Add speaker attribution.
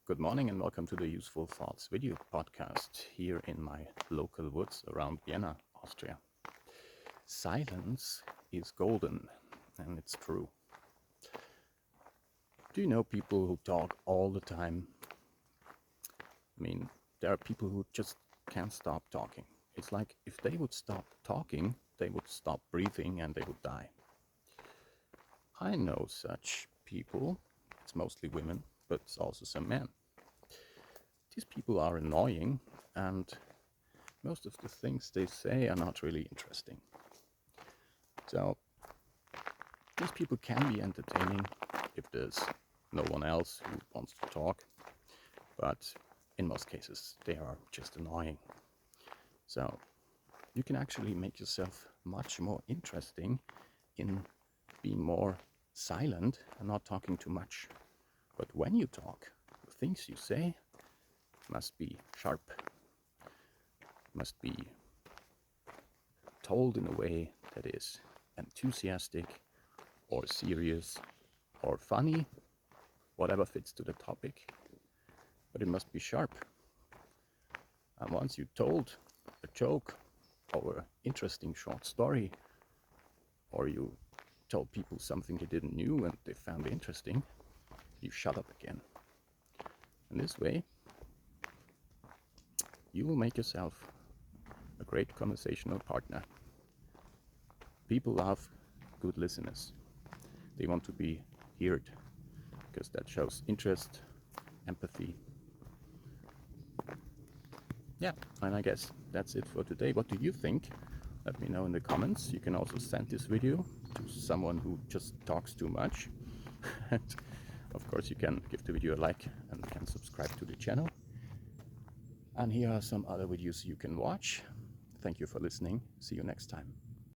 Speaker 1: Good morning and welcome to the Useful Thoughts video podcast here in my local woods around Vienna, Austria. Silence is golden, and it's true. Do you know people who talk all the time? There are people who just can't stop talking. It's like if they would stop talking, they would stop breathing and they would die. I know such people. It's mostly women, but it's also some men. These people are annoying, and most of the things they say are not really interesting. So these people can be entertaining if there's no one else who wants to talk, but in most cases they are just annoying. So you can actually make yourself much more interesting in being more silent and not talking too much. But when you talk, the things you say must be sharp, must be told in a way that is enthusiastic or serious or funny, whatever fits to the topic, but it must be sharp. And once you told a joke or an interesting short story, or you told people something they didn't know and they found interesting, you shut up again. And this way, you will make yourself a great conversational partner. People love good listeners. They want to be heard because that shows interest, empathy. Yeah, and I guess that's it for today. What do you think? Let me know in the comments. You can also send this video to someone who just talks too much. And of course, you can give the video a like and can subscribe to the channel. And here are some other videos you can watch. Thank you for listening. See you next time.